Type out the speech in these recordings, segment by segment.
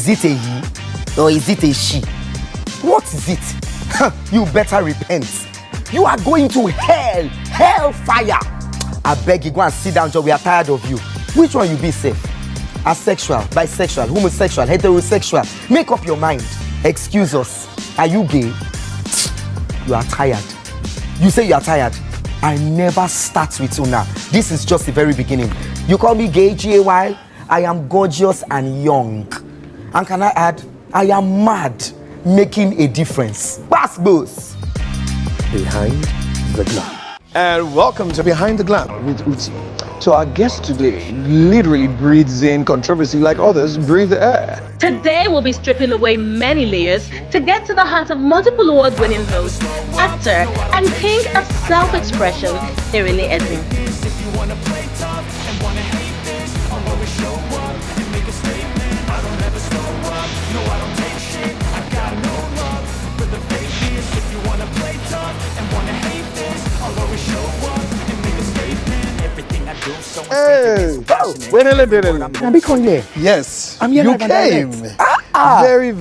Is it a he or is it a she? What is it? You better repent. You are going to hell fire. I beg you, go and sit down, Joe. We are tired of you. Which one you be safe? Asexual, bisexual, homosexual, heterosexual. Make up your mind. Excuse us. Are you gay? You are tired. You say you are tired. I never start with Una. This is just the very beginning. You call me gay, G-A-Y. I am gorgeous and young. And can I add, I am mad, making a difference. Bass boss. Behind the Glam. And welcome to Behind the Glam with Uti. So our guest today literally breathes in controversy like others breathe the air. Today we'll be stripping away many layers to get to the heart of multiple award-winning host, actor, and king of self-expression, Denrele Edun. Hey! Yes, I'm here you live and came. direct.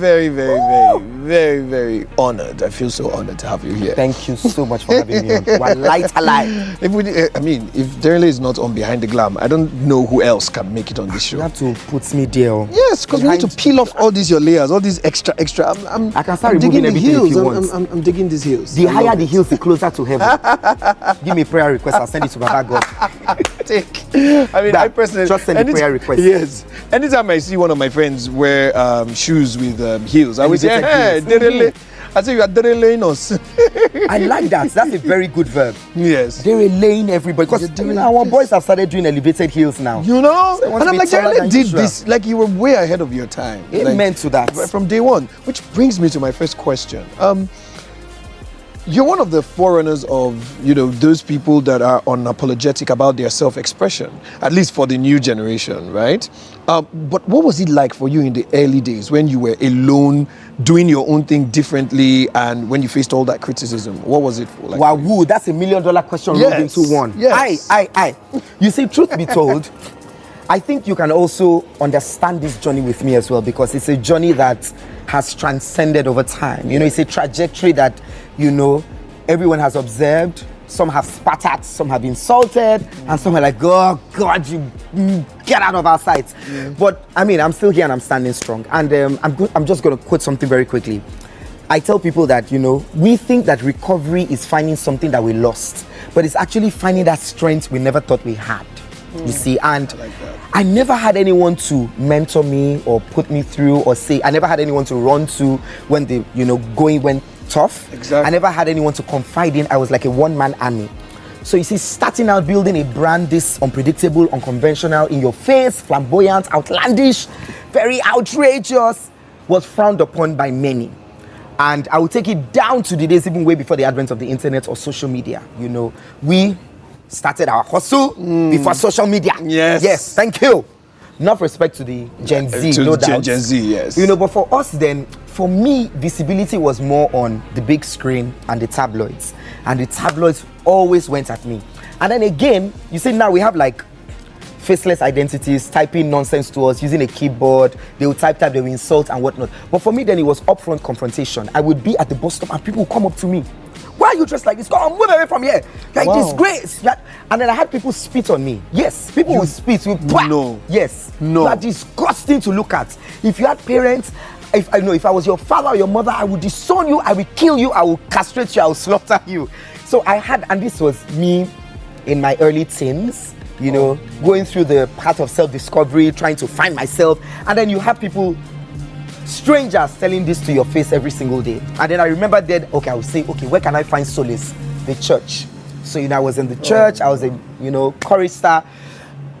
Very honored. I feel so honored to have you here. Thank you so much for having me on. We're light alive. If Denrele is not on Behind the Glam, I don't know who else can make it on this show. You have to put me there. Yes, because we need to peel off all these your layers, all these extra. I can start removing everything if you want. I'm digging these heels. The higher the heels, the closer to heaven. Give me a prayer request. I'll send it to Baba God. I personally just send a prayer request. Yes. Anytime I see one of my friends wear shoes with heels, I would say, hey, Denrele. I say you are Denrele-ing. I like that. That's a very good verb. Yes. Denrele-ing everybody. Because our boys have started doing elevated heels now. You know? So and I'm like, Denrele did this. Like, you were way ahead of your time. Amen to that. From day one. Which brings me to my first question. You're one of the forerunners of, those people that are unapologetic about their self-expression, at least for the new generation, right? But what was it like for you in the early days when you were alone, doing your own thing differently, and when you faced all that criticism? What was it for? Wow, that's $1 million question rolled into one. Yes. You see, truth be told, I think you can also understand this journey with me as well, because it's a journey that has transcended over time. It's a trajectory that, everyone has observed. Some have spat at, some have insulted, and some are like, oh God, you get out of our sight. But I'm still here and I'm standing strong. And I'm just going to quote something very quickly. I tell people that, we think that recovery is finding something that we lost, but it's actually finding that strength we never thought we had. You see, and I never had anyone to mentor me or put me through or say, I never had anyone to run to when the, going went tough. Exactly. I never had anyone to confide in. I was like a one-man army. So you see, starting out building a brand this unpredictable, unconventional, in your face, flamboyant, outlandish, very outrageous, was frowned upon by many. And I would take it down to the days even way before the advent of the internet or social media. We started our hustle before social media. Yes, thank you. Enough respect to the Gen Z, no doubt. Gen Z, yes. But for us then, for me, visibility was more on the big screen and the tabloids. And the tabloids always went at me. And then again, you see now we have like faceless identities, typing nonsense to us, using a keyboard. They would type, they would insult and whatnot. But for me then, it was upfront confrontation. I would be at the bus stop and people would come up to me. Why are you dressed like this? Come on, move away from here. Like disgrace. And then I had people spit on me. Yes, people will spit. No. Yes. No. That is disgusting to look at. If you had parents, if I was your father or your mother, I would disown you, I will kill you, I will castrate you, I will slaughter you. So I had, and this was me in my early teens, going through the path of self-discovery, trying to find myself. And then you have people, strangers telling this to your face every single day. And then I remember that, I would say, where can I find solace? The church. So, I was in the church, I was a, chorister.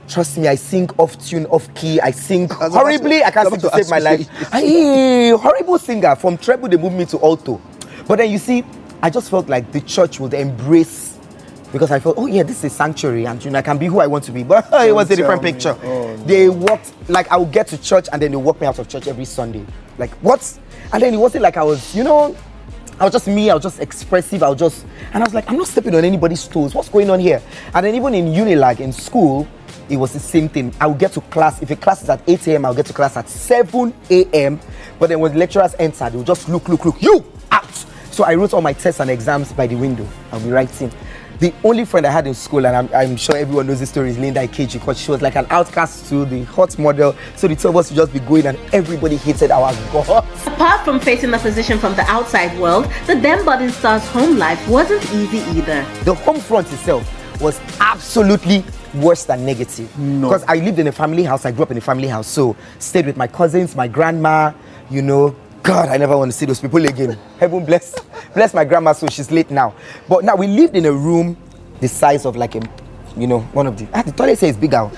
Trust me, I sing off tune, off key. I sing horribly. I can't sing to save my life. Horrible singer. From treble, they moved me to alto. But then you see, I just felt like the church would embrace, because I felt, this is sanctuary, and I can be who I want to be. But it was a different picture. They walked, like I would get to church and then they walk me out of church every Sunday. Like, what? And then it wasn't like I was, I was just me, I was just expressive, and I was like, I'm not stepping on anybody's toes. What's going on here? And then even in Unilag, in school, it was the same thing. I would get to class, if a class is at 8 a.m., I'll get to class at 7 a.m. But then when the lecturers enter, they would just look, you, out. So I wrote all my tests and exams by the window. I'll be writing. The only friend I had in school, and I'm sure everyone knows this story, is Linda Ikeji, because she was like an outcast to the hot model. So the two of us would just be going and everybody hated our guts. Apart from facing opposition from the outside world, the then budding star's home life wasn't easy either. The home front itself was absolutely worse than negative. Because I lived in a family house, I grew up in a family house. So stayed with my cousins, my grandma, you know. God, I never want to see those people again. Heaven bless my grandma, so she's late now. But now we lived in a room the size of like a, you know, one of the toilet here is bigger.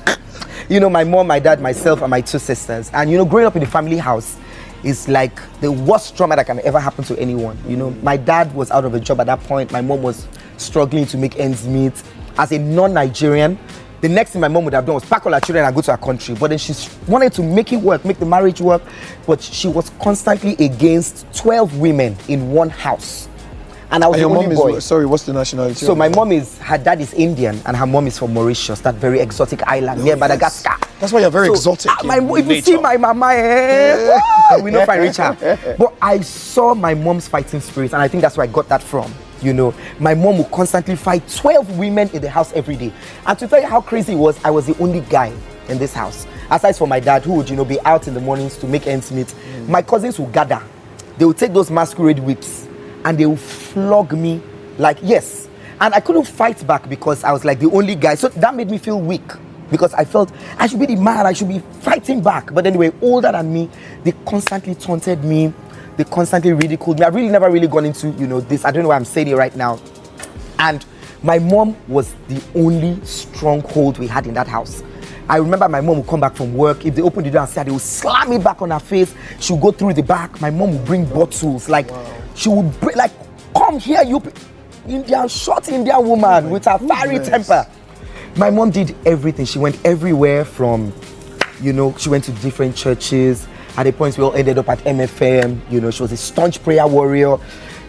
You know, my mom, my dad, myself, and my two sisters. And you know, growing up in a family house is like the worst trauma that can ever happen to anyone. You know, my dad was out of a job at that point. My mom was struggling to make ends meet. As a non-Nigerian, the next thing my mom would have done was pack all her children and go to her country. But then she wanted to make it work, make the marriage work. But she was constantly against 12 women in one house. And I was the only boy. Sorry, what's the nationality? So my mom her dad is Indian and her mom is from Mauritius, that very exotic island near Madagascar. That's why you're very exotic. If you see my mama, we know if I reach her. But I saw my mom's fighting spirit, and I think that's where I got that from. You know, my mom would constantly fight 12 women in the house every day. And to tell you how crazy it was, I was the only guy in this house. Aside from my dad, who would, you know, be out in the mornings to make ends meet. My cousins would gather. They would take those masquerade whips and they would flog me like, yes. And I couldn't fight back because I was like the only guy. So that made me feel weak because I felt I should be the man, I should be fighting back. But then they were older than me. They constantly taunted me. They constantly ridiculed me. I've really never really gone into, you know, this. I don't know why I'm saying it right now. And my mom was the only stronghold we had in that house. I remember my mom would come back from work. If they opened the door and said, they would slam it back on her face. She would go through the back. My mom would bring bottles. Like, she would bring, like, come here, you short Indian woman with her fiery temper. My mom did everything. She went everywhere from, you know, she went to different churches. At a point, we all ended up at MFM. You know, she was a staunch prayer warrior.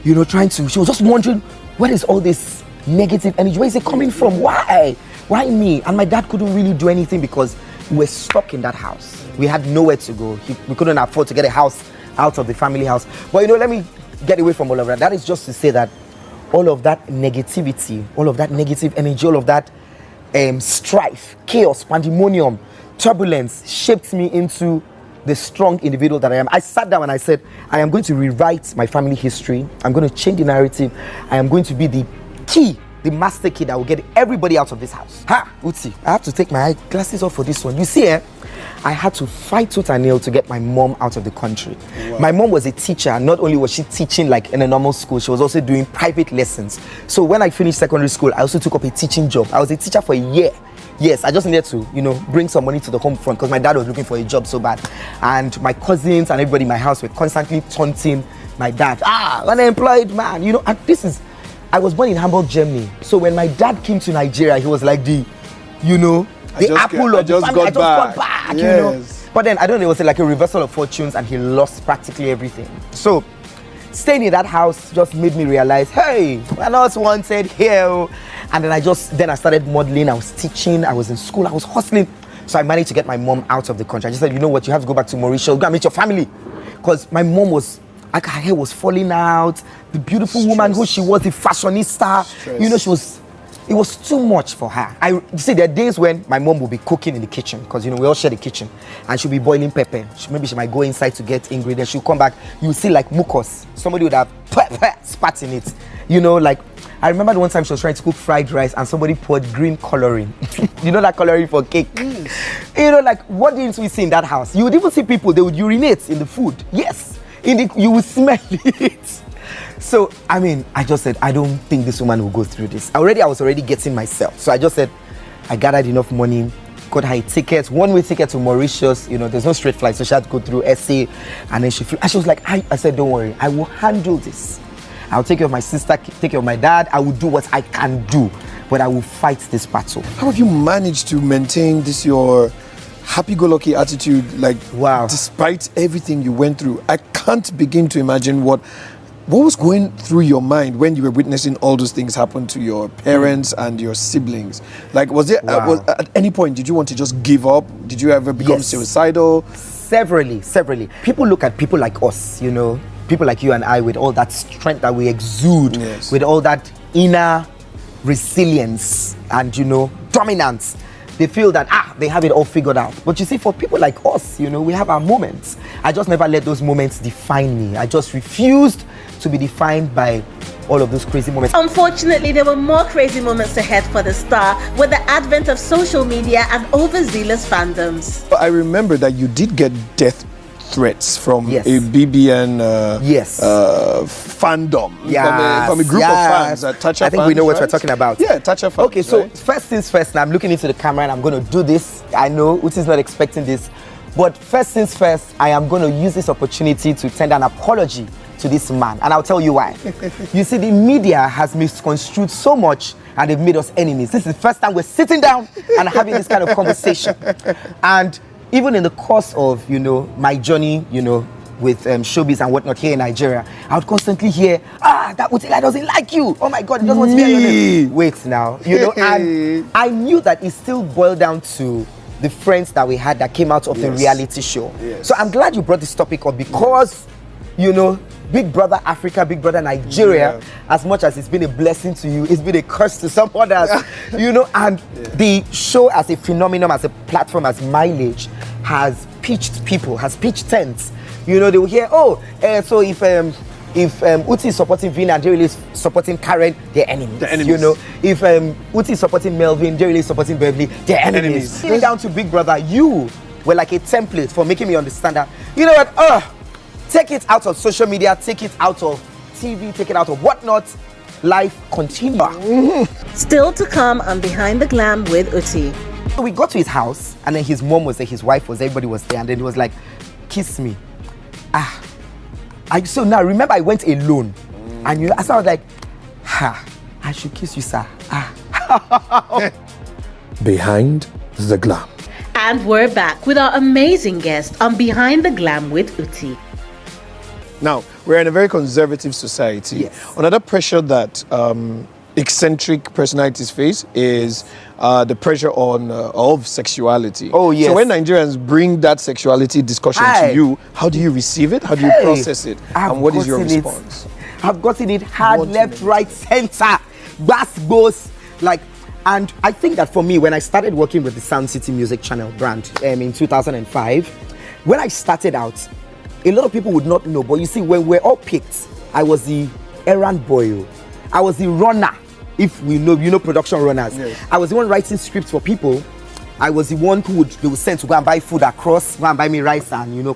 You know, she was just wondering, where is all this negative energy? Where is it coming from? Why? Why me? And my dad couldn't really do anything because we were stuck in that house. We had nowhere to go. We couldn't afford to get a house out of the family house. But, you know, let me get away from all of that. That is just to say that all of that negativity, all of that negative energy, all of that strife, chaos, pandemonium, turbulence shaped me into the strong individual that I am. I sat down and I said, I am going to rewrite my family history. I'm going to change the narrative. I am going to be the key, the master key that will get everybody out of this house. Uti, I have to take my glasses off for this one. You see, I had to fight tooth and nail to get my mom out of the country. Wow. My mom was a teacher. Not only was she teaching like in a normal school, she was also doing private lessons. So when I finished secondary school, I also took up a teaching job. I was a teacher for a year. Yes, I just needed to, you know, bring some money to the home front because my dad was looking for a job so bad. And my cousins and everybody in my house were constantly taunting my dad. Unemployed man, you know, and I was born in Hamburg, Germany. So when my dad came to Nigeria, he was like the, you know, the apple of the family. I just got back, yes. You know. But then, I don't know, it was like a reversal of fortunes and he lost practically everything. So staying in that house just made me realize, hey, we're not wanted here. And then I started modeling, I was teaching, I was in school, I was hustling. So I managed to get my mom out of the country. I just said, you know what, you have to go back to Mauritius, go and meet your family. Because my mom was, like, her hair was falling out, the beautiful woman who she was, the fashionista, you know, it was too much for her. You see, there are days when my mom will be cooking in the kitchen, because, you know, we all share the kitchen, and she'll be boiling pepper. Maybe she might go inside to get ingredients. She'll come back, you'll see like mucus. Somebody would have spat in it. You know, like, I remember the one time she was trying to cook fried rice and somebody poured green coloring. You know that coloring for cake? You know, like, what didn't we see in that house? You would even see people, they would urinate in the food. Yes, you would smell it. So, I mean, I just said, I don't think this woman will go through this. I was already getting myself. So I just said, I gathered enough money, got her a ticket, one-way ticket to Mauritius. You know, there's no straight flight, so she had to go through SA. And then she flew. And she was like, I said, don't worry, I will handle this. I'll take care of my sister, take care of my dad. I will do what I can do, but I will fight this battle. How have you managed to maintain this, your happy-go-lucky attitude, like, wow, despite everything you went through? I can't begin to imagine what what was going through your mind when you were witnessing all those things happen to your parents and your siblings? Like, was there at any point did you want to just give up? Did you ever become suicidal? Severally. People look at people like us, you know, people like you and I, with all that strength that we exude, with all that inner resilience and, you know, dominance. They feel that they have it all figured out. But you see, for people like us, you know, we have our moments. I just never let those moments define me. I just refused to be defined by all of those crazy moments. Unfortunately, there were more crazy moments ahead for the star with the advent of social media and overzealous fandoms. I remember that you did get death threats from a BBN fandom, from a group of fans. I think we know what we're talking about. Yeah, Thatcher fans. Okay, so first things first, and I'm looking into the camera and I'm going to do this. I know Uti's not expecting this, but first things first, I am going to use this opportunity to tender an apology to this man, and I'll tell you why. You see, the media has misconstrued so much and they've made us enemies. This is the first time we're sitting down and having this kind of conversation. And even in the course of, you know, my journey, you know, with showbiz and whatnot here in Nigeria, I would constantly hear, that Utila doesn't like you. Oh my God, he doesn't want to be on your name. Wait now, you know, and I knew that it still boiled down to the friends that we had that came out of the reality show. So I'm glad you brought this topic up because, you know, Big Brother Africa, Big Brother Nigeria, as much as it's been a blessing to you, it's been a curse to some others, you know, and the show as a phenomenon, as a platform, as mileage, has pitched people, has pitched tents. You know, they will hear, so if Uti is supporting Vina and Denrele is supporting Karen, they're enemies. You know, if Uti is supporting Melvin, Denrele is supporting Beverly, they're enemies. Sitting down to Big Brother, you were like a template for making me understand that, you know what, take it out of social media, take it out of TV, take it out of whatnot. Life continues. Still to come on Behind the Glam with Uti. So we got to his house, and then his mom was there, his wife was there, everybody was there, and then he was like, kiss me. So now remember, I went alone, and you know, I was like, I should kiss you, sir. Behind the Glam. And we're back with our amazing guest on Behind the Glam with Uti. Now, we're in a very conservative society. Another pressure that eccentric personalities face is the pressure of sexuality. So when Nigerians bring that sexuality discussion to you, how do you receive it? How do you process it? And what is your response? I've gotten it hard, left, right, center, bass, like. And I think that for me, when I started working with the Sound City Music Channel brand in 2005, when I started out, a lot of people would not know, but you see, when we're all picked, I was the errand boy. I was the runner, if we know, you know, production runners. I was the one writing scripts for people. I was the one who they would send to go and buy food across, go and buy me rice and, you know,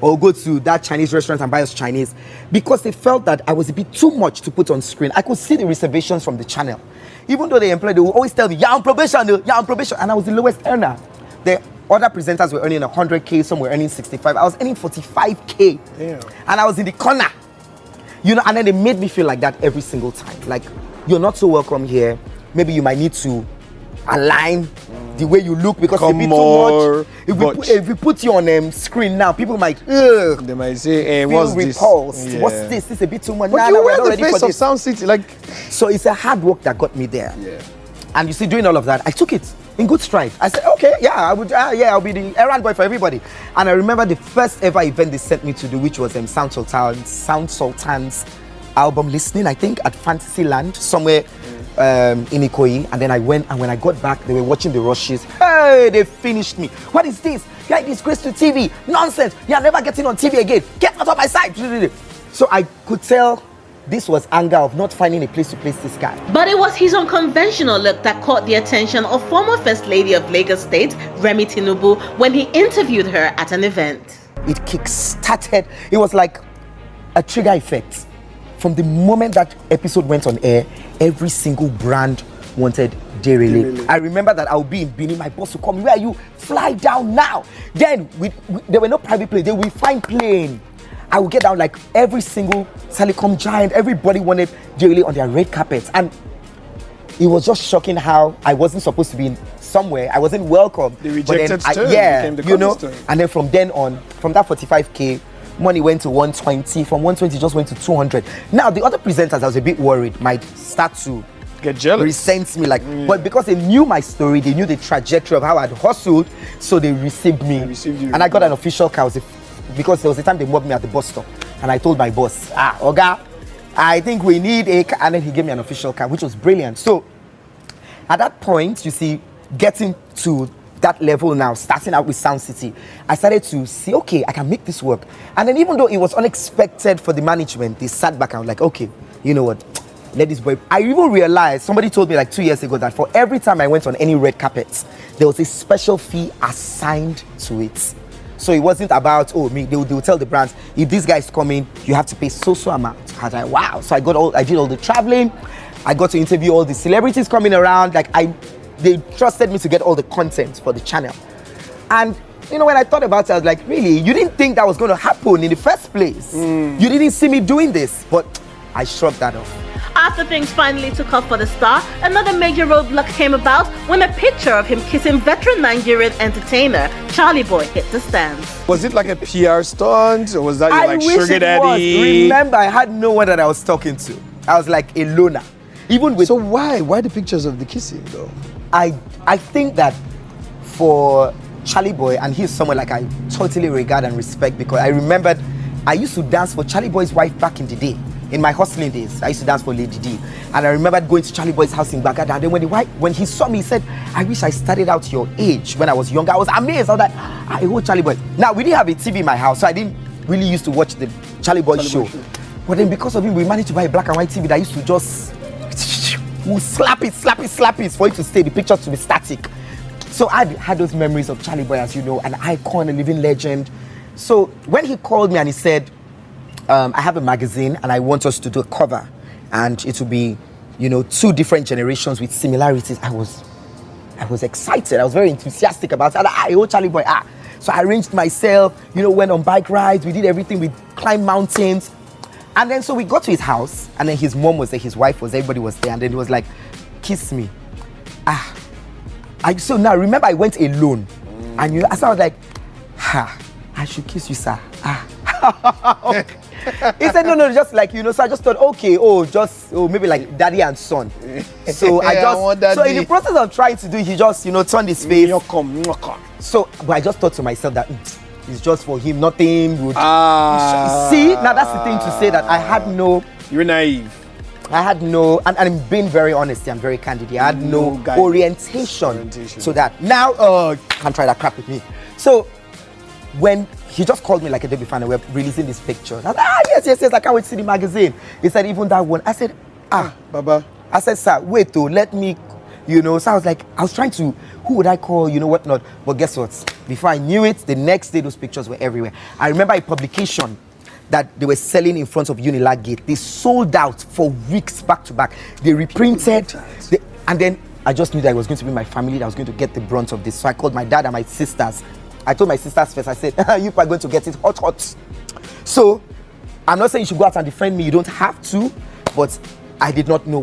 or go to that Chinese restaurant and buy us Chinese. Because they felt that I was a bit too much to put on screen. I could see the reservations from the channel. Even though they employed, they would always tell me, you're on probation, you're on probation. And I was the lowest earner. Other presenters were earning 100K, some were earning 65. I was earning 45K. And I was in the corner. You know, and then they made me feel like that every single time. Like, you're not so welcome here. Maybe you might need to align the way you look because it's a bit too much. If we put you on screen now, people might, they might say, what's repulsed. This? What's this? This is a bit too much. But you were the face of Sound City. So it's a hard work that got me there. And you see, doing all of that, I took it in good stride. I said, okay, I would, I'll be the errand boy for everybody. And I remember the first ever event they sent me to do, which was Sound Sultan's album listening, I think, at Fantasyland, somewhere in Ikoyi. And then I went, and when I got back, they were watching the rushes. Hey, they finished me. What is this? You're a disgrace to TV. Nonsense. You're never getting on TV again. Get out of my sight. So I could tell this was anger of not finding a place to place this guy. But it was his unconventional look that caught the attention of former First Lady of Lagos State, Remi Tinubu, when he interviewed her at an event. It kick-started. It was like a trigger effect. From the moment that episode went on air, every single brand wanted Denrele. I remember that I would be in Benin, my boss would come, where are you? Fly down now. Then there were no private planes, they would find plane. I would get down, like every single telecom giant, everybody wanted Denrele on their red carpets. And it was just shocking how I wasn't supposed to be in somewhere. I wasn't welcome. The rejected but then became the you know, story. and then from then on, from that 45K, money went to 120. From 120, just went to 200. Now, the other presenters, I was a bit worried, might start to get jealous, resent me, like, but because they knew my story, they knew the trajectory of how I'd hustled, so they received me. And I got an official car. Because there was a time they mobbed me at the bus stop, and I told my boss, Oga, I think we need a car, and then he gave me an official car, which was brilliant. So at that point, you see, getting to that level now, starting out with Sound City, I started to see, okay, I can make this work. And then even though it was unexpected for the management, they sat back and were like, okay, you know what, let this boy. I even realized, somebody told me like 2 years ago that for every time I went on any red carpet, there was a special fee assigned to it. So it wasn't about, they will tell the brands, if this guy is coming, you have to pay so amount. I was like, wow. So I did all the traveling. I got to interview all the celebrities coming around. They trusted me to get all the content for the channel. And when I thought about it, I was like, really? You didn't think that was going to happen in the first place? You didn't see me doing this, but I shrugged that off. After things finally took off for the star, another major roadblock came about when a picture of him kissing veteran Nigerian entertainer Charlie Boy hit the stands. Was it like a PR stunt, or was that I wish sugar it daddy? Was. Remember, I had no one that I was talking to. I was like a loner. Even with. So why the pictures of the kissing though? I think that for Charlie Boy, and he's someone like I totally regard and respect, because I remembered I used to dance for Charlie Boy's wife back in the day. In my hustling days, I used to dance for Lady D. And I remembered going to Charlie Boy's house in Baghdad. And then when he saw me, he said, I wish I started out your age when I was younger. I was amazed. I was like, I hold Charlie Boy. Now, we didn't have a TV in my house, so I didn't really used to watch the Charlie Boy show. But then because of him, we managed to buy a black and white TV that used to just we'll slap it for it to stay, the pictures to be static. So I had those memories of Charlie Boy, as you know, an icon, a living legend. So when he called me and he said, I have a magazine and I want us to do a cover, and it will be, 2 different generations with similarities. I was excited. I was very enthusiastic about it. Charlie Boy. So I arranged myself, went on bike rides. We did everything. We climbed mountains. And then so we got to his house, and then his mom was there, his wife was there, everybody was there, and then he was like, kiss me. So now remember I went alone, and I was like, I should kiss you, sir. He said, no, just like, so I just thought, okay, maybe like daddy and son. So so in the process of trying to do it, he just, turned his face. So, but I just thought to myself that it's just for him, nothing would. See, now that's the thing to say, that I had no. You're naive. I had no, and I'm being very honest and very candid. I had no orientation to that. Now, can't try that crap with me. So, when he just called me like a day before and we're releasing this picture, I was like, yes, I can't wait to see the magazine. He said, even that one. I said, Baba. I said, sir, wait, let me, So I was like, I was trying to, who would I call, whatnot. But guess what? Before I knew it, the next day, those pictures were everywhere. I remember a publication that they were selling in front of Unilag Gate. They sold out for weeks back to back. They reprinted, and then I just knew that it was going to be my family that was going to get the brunt of this. So I called my dad and my sisters. I told my sisters first, I said, you are going to get it hot. So I'm not saying you should go out and defend me. You don't have to, but I did not know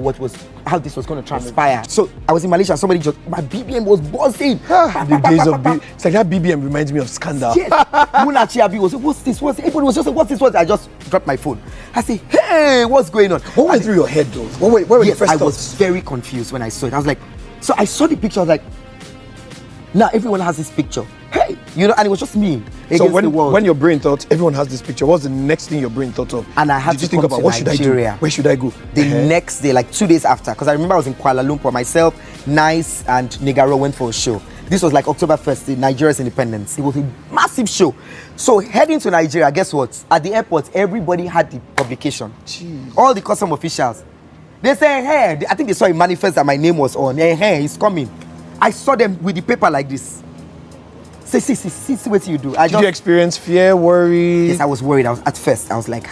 how this was going to transpire. So I was in Malaysia, my BBM was buzzing. The days of it's like that BBM reminds me of scandal. Yes. Munachi Abi was, what's this? Everybody was just like, what's this? I just dropped my phone. I say, hey, what's going on? What went through your head though? What were the first I thoughts? was very confused when I saw it. I was like, so I saw the picture, I was like, now everyone has this picture. Hey, and it was just me. So when your brain thought everyone has this picture, what's the next thing your brain thought of? And I had to think about what should I do? Where should I go? The next day, like 2 days after, because I remember I was in Kuala Lumpur, myself, Nice, and Nigaro went for a show. This was like October 1st, Nigeria's independence. It was a massive show. So heading to Nigeria, guess what? At the airport, everybody had the publication. Jeez. All the custom officials. They say, hey, I think they saw a manifest that my name was on. Hey, he's coming. I saw them with the paper like this. See what you do. Did you experience fear, worry? Yes, I was worried. At first, I was like,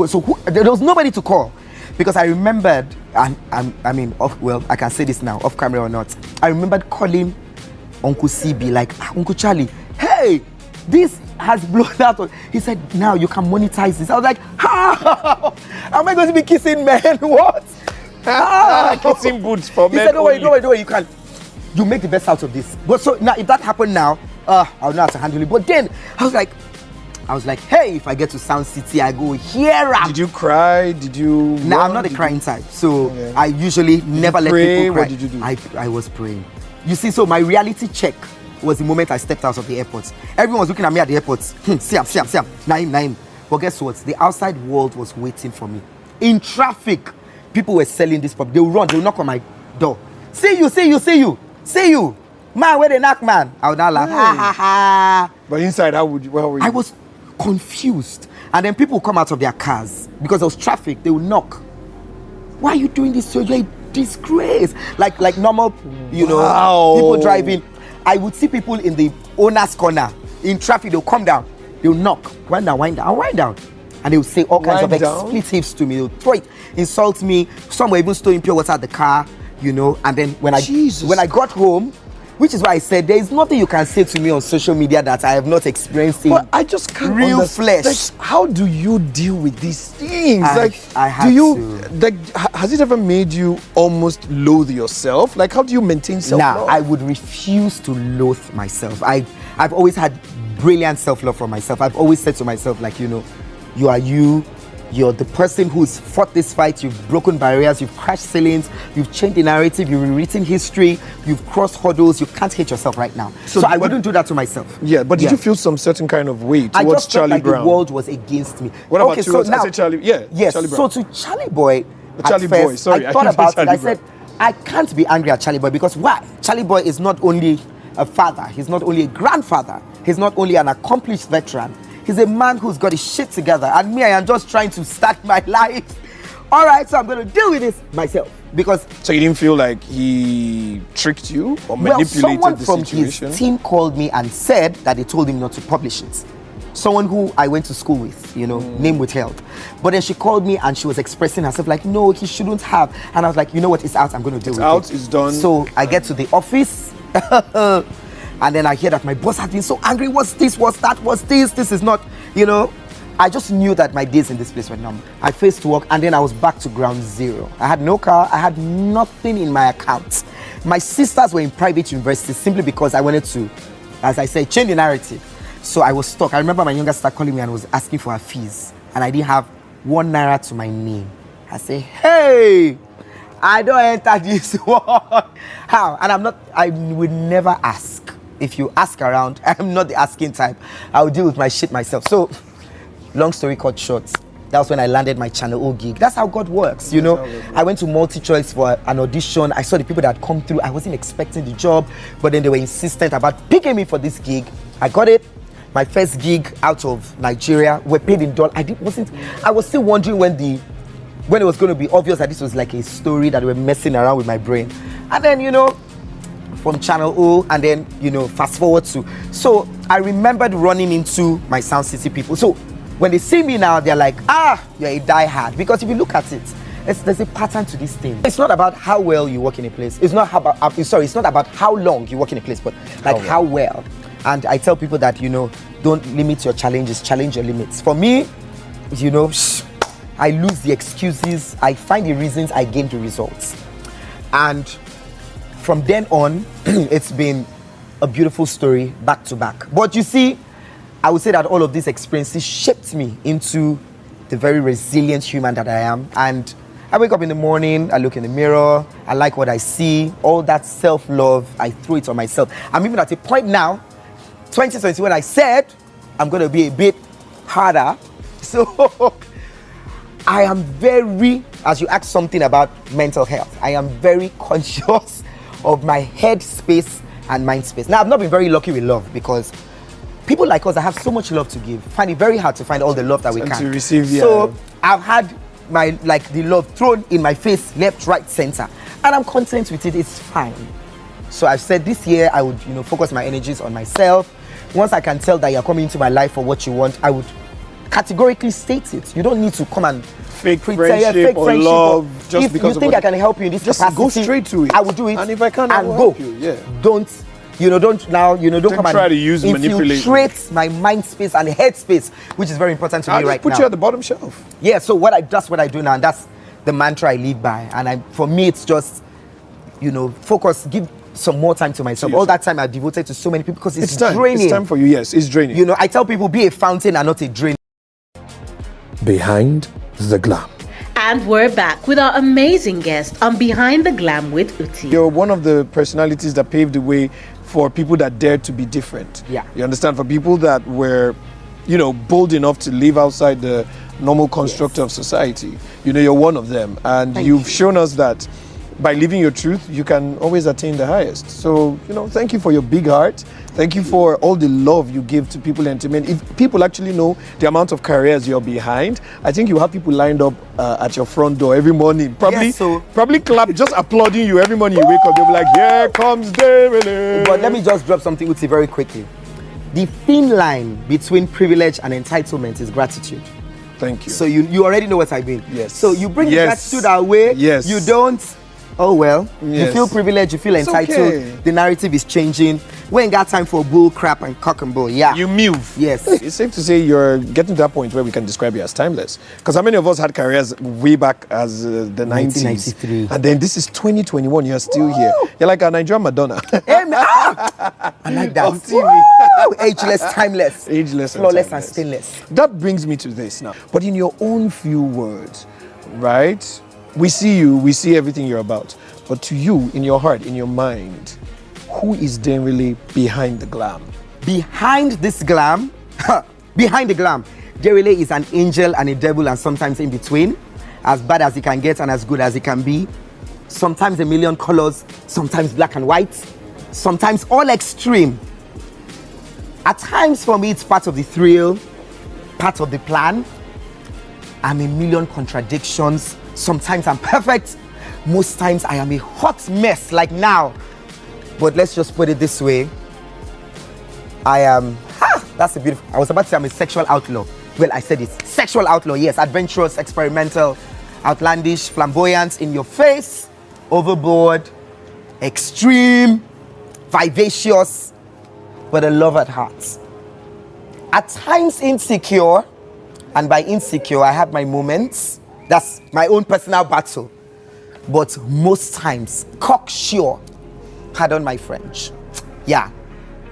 So there was nobody to call, because I remembered, I can say this now, off camera or not. I remembered calling Uncle CB, like, Uncle Charlie, hey, this has blown out. He said, now you can monetize this. I was like, how? Am I going to be kissing men? What? Kissing boots for men. He said, don't worry, you can. You make the best out of this. But so now, if that happened now, I'll know how to handle it. But then I was like, I was like, hey, if I get to Sound City, I go here. Did you cry? Did you? No, run? I'm not a Did crying you- type. So Okay. I usually never let pray? people cry. What did you do? I was praying. You see, so my reality check was the moment I stepped out of the airport. Everyone was looking at me at the airport. See him. Naim. But guess what? The outside world was waiting for me. In traffic, people were selling this pop. They will run, they will knock on my door. See you. Man, where they knock, man? I would now laugh. Ha ha ha. But inside, how were you? I was confused. And then people would come out of their cars because there was traffic. They would knock. Why are you doing this? You're a disgrace. Like normal, Wow. people driving. I would see people in the owner's corner in traffic. They'll come down. They'll knock. Wind down. And they will say all kinds Wind of down? expletives to me. They'll throw it, insult me. Some were even storing pure water at the car, And then when Jesus. I got home, which is why I said there is nothing you can say to me on social media that I have not experienced in But I just can't real understand. flesh. Like, how do you deal with these things? I had do you to. has it ever made you almost loathe yourself? Like, how do you maintain self-love? Now, I would refuse to loathe myself. I've always had brilliant self-love for myself. I've always said to myself, you are you. You're the person who's fought this fight. You've broken barriers. You've crashed ceilings. You've changed the narrative. You've rewritten history. You've crossed hurdles. You can't hate yourself right now. So I wouldn't do that to myself. Yeah, but did you feel some certain kind of way I towards just felt Charlie like Brown? the world was against me. What about towards, I said Charlie? Yeah, Yes. Charlie Brown. So to Charlie Boy, Charlie at Boy, first, sorry, I I thought keep saying about it. Charlie I said, I can't be angry at Charlie Boy because why? Charlie Boy is not only a father. He's not only a grandfather. He's not only an accomplished veteran. He's a man who's got his shit together. And me, I am just trying to start my life. All right, so I'm going to deal with this myself. Because So you didn't feel like he tricked you or well, manipulated someone the from situation? his team called me and said that they told him not to publish it. Someone who I went to school with, name withheld. But then she called me and she was expressing herself like, no, he shouldn't have. And I was like, you know what, it's out, I'm going to deal with out, it. it's done. So I get to the office and then I hear that my boss had been so angry. What's this? What's that? What's this? This is not, I just knew that my days in this place were numbered. I faced work and then I was back to ground zero. I had no car. I had nothing in my account. My sisters were in private university simply because I wanted to, as I said, change the narrative. So I was stuck. I remember my younger sister calling me and was asking for her fees. And I didn't have 1 naira to my name. I say, hey, I don't enter this one. How? And I would never ask. If you ask around, I'm not the asking type. I'll deal with my shit myself. So, long story cut short, that was when I landed my Channel O gig. That's how God works, I went to multi-choice for an audition. I saw the people that had come through. I wasn't expecting the job, but then they were insistent about picking me for this gig. I got it. My first gig out of Nigeria. We're paid in dollars. I was still wondering when it was going to be obvious that this was like a story that were messing around with my brain. And then, from Channel O, and then, fast forward to. So I remembered running into my Sound City people. So when they see me now, they're like, you're a diehard. Because if you look at it, there's a pattern to this thing. It's not about how well you work in a place. It's not about how long you work in a place, but like how well. And I tell people that, don't limit your challenges, challenge your limits. For me, I lose the excuses. I find the reasons, I gain the results. And from then on, it's been a beautiful story back to back. But you see, I would say that all of these experiences shaped me into the very resilient human that I am. And I wake up in the morning, I look in the mirror, I like what I see, all that self-love, I throw it on myself. I'm even at a point now, 2020, when I said I'm going to be a bit harder. So I am very, as you asked something about mental health, I am very conscious of my head space and mind space. Now, I've not been very lucky with love because people like us that have so much love to give find it very hard to find all the love that we can. To receive, yeah. So I've had the love thrown in my face, left, right, center, and I'm content with it. It's fine. So I've said this year I would, focus my energies on myself. Once I can tell that you're coming into my life for what you want, I would categorically state it. You don't need to come and fake friendship or love just if because you think I can help you in this just capacity, go straight to it. I will do it. And if I can, I will go. help you. Yeah. Don't come try and to use manipulation. infiltrate my mind space and head space, which is very important to me I'll right just put now. you at the bottom shelf. Yeah, so that's what I do now, and that's the mantra I live by. And for me, it's just, focus, give some more time to myself. Yes. All that time I devoted to so many people because it's time. draining. It's time for you. Yes, it's draining. You know, I tell people be a fountain and not a drain. Behind the glam. And we're back with our amazing guest on Behind the Glam with Uti. You're one of the personalities that paved the way for people that dared to be different. Yeah. You understand? For people that were, bold enough to live outside the normal construct of society. You're one of them. And you've shown us that by living your truth, you can always attain the highest. So, thank you for your big heart. Thank you for all the love you give to people in entertainment. If people actually know the amount of careers you're behind, I think you have people lined up at your front door every morning. Probably clap, just applauding you every morning you wake up. They'll be like, here comes Denrele. But let me just drop something, Uti, very quickly. The thin line between privilege and entitlement is gratitude. Thank you. So you already know what I mean. Yes. So you bring Yes. gratitude our way. Yes. You don't. Oh well. Yes. You feel privileged. You feel It's entitled. okay. The narrative is changing. We ain't got time for bull crap and cock and bull. Yeah. You move. Yes. It's safe to say you're getting to that point where we can describe you as timeless. Because how many of us had careers way back as the 90s? 1993. And then this is 2021, you're still here. You're like a Nigerian Madonna. Hey, man. I like that. On TV. Woo! Ageless, timeless, Ageless and flawless and timeless. stainless. That brings me to this now. But in your own few words, right? We see you, we see everything you're about. But to you, in your heart, in your mind, who is Denrele behind the glam? Behind this glam, behind the glam, Denrele is an angel and a devil and sometimes in between. As bad as it can get and as good as it can be. Sometimes a million colors, sometimes black and white, sometimes all extreme. At times for me it's part of the thrill, part of the plan. I'm a million contradictions. Sometimes I'm perfect. Most times I am a hot mess like now. But let's just put it this way. I am, that's a beautiful, I was about to say I'm a sexual outlaw. Well, I said it, sexual outlaw, yes. Adventurous, experimental, outlandish, flamboyant, in your face, overboard, extreme, vivacious, but a love at heart. At times insecure, and by insecure, I have my moments. That's my own personal battle. But most times, cocksure. Pardon my French. Yeah.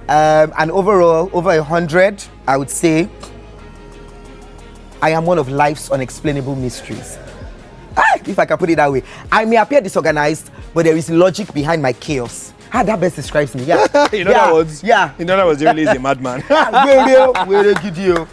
And overall, over 100, I would say, I am one of life's unexplainable mysteries. If I can put it that way. I may appear disorganized, but there is logic behind my chaos. That best describes me. Yeah. In other words, yeah. In other words, Denrele is a madman. Where you?